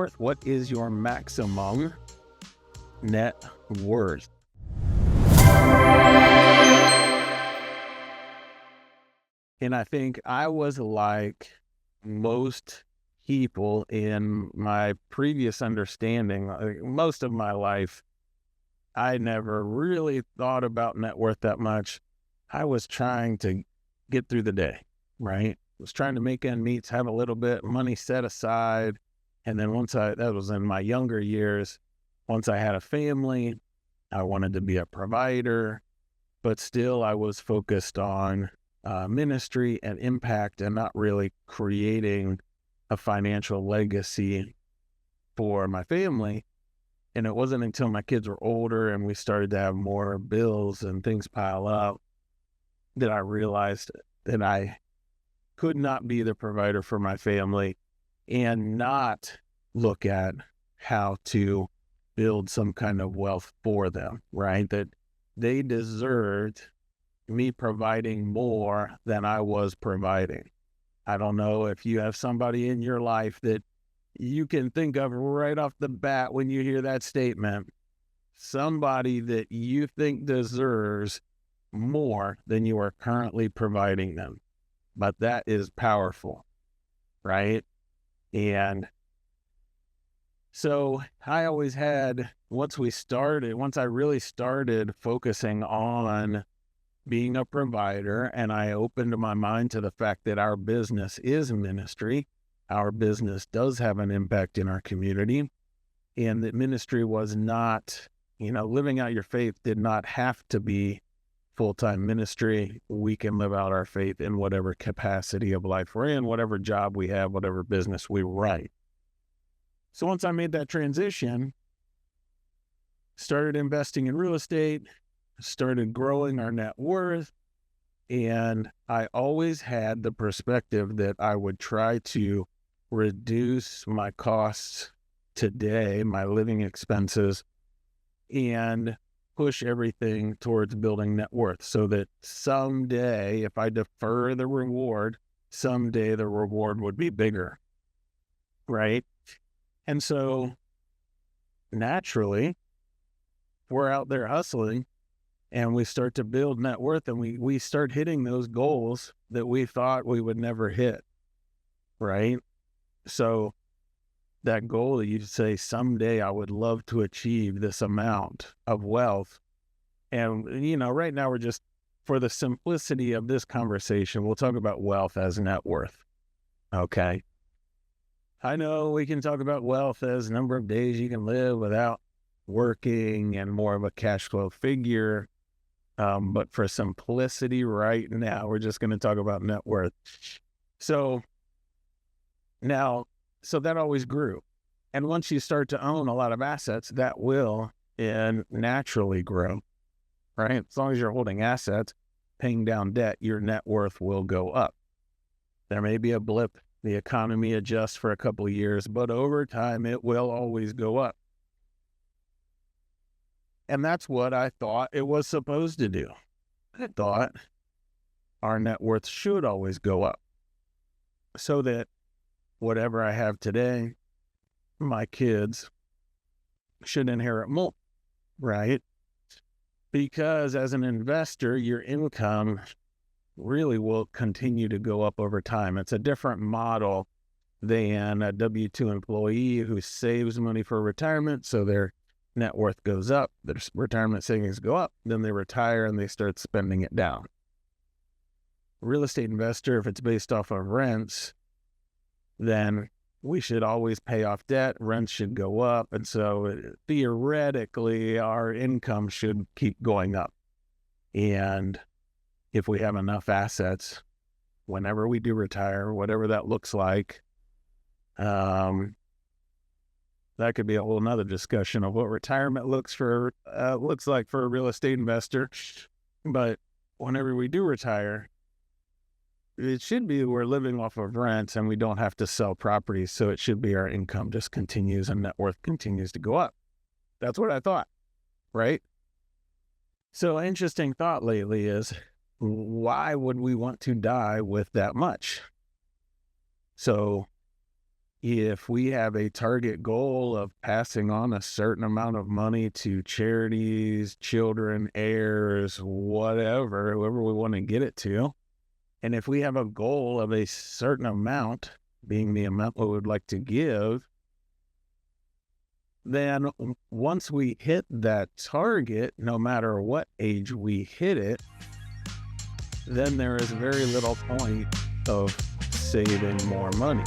worth? What is your maximum net worth? And I think I was like most people in my previous understanding, most of my life, I never really thought about net worth that much. I was trying to get through the day, right? Was trying to make ends meet, have a little bit of money set aside. And then that was in my younger years, once I had a family, I wanted to be a provider, but still I was focused on ministry and impact and not really creating a financial legacy for my family. And it wasn't until my kids were older and we started to have more bills and things pile up that I realized that I could not be the provider for my family and not look at how to build some kind of wealth for them, right? That they deserved me providing more than I was providing. I don't know if you have somebody in your life that you can think of right off the bat when you hear that statement, somebody that you think deserves more than you are currently providing them. But that is powerful, right? And so I always had, once I really started focusing on being a provider, and I opened my mind to the fact that our business is ministry, our business does have an impact in our community, and that ministry was not, living out your faith did not have to be full-time ministry. We can live out our faith in whatever capacity of life we're in, whatever job we have, whatever business we run. So once I made that transition, started investing in real estate, started growing our net worth, and I always had the perspective that I would try to reduce my costs today, my living expenses, and push everything towards building net worth so that someday, if I defer the reward, someday the reward would be bigger, right? And so naturally, we're out there hustling and we start to build net worth and we start hitting those goals that we thought we would never hit, right? So that goal that you say, someday I would love to achieve this amount of wealth. And, right now we're just, for the simplicity of this conversation, we'll talk about wealth as net worth, okay? I know we can talk about wealth as number of days you can live without working and more of a cash flow figure. But for simplicity right now, we're just going to talk about net worth. So that always grew. And once you start to own a lot of assets, that will naturally grow, right? As long as you're holding assets, paying down debt, your net worth will go up. There may be a blip. The economy adjusts for a couple of years, but over time, it will always go up. And that's what I thought it was supposed to do. I thought our net worth should always go up so that whatever I have today, my kids should inherit more, right? Because as an investor, your income really will continue to go up over time. It's a different model than a W-2 employee who saves money for retirement, so their net worth goes up, their retirement savings go up, then they retire and they start spending it down. Real estate investor, if it's based off of rents, then we should always pay off debt, rents should go up, and so theoretically our income should keep going up. And if we have enough assets, whenever we do retire, whatever that looks like, that could be a whole nother discussion of what retirement looks like for a real estate investor. But whenever we do retire, it should be we're living off of rents and we don't have to sell properties. So it should be our income just continues and net worth continues to go up. That's what I thought, right? So interesting thought lately is, why would we want to die with that much? So if we have a target goal of passing on a certain amount of money to charities, children, heirs, whatever, whoever we want to get it to, and if we have a goal of a certain amount, being the amount we would like to give, then once we hit that target, no matter what age we hit it, then there is very little point of saving more money.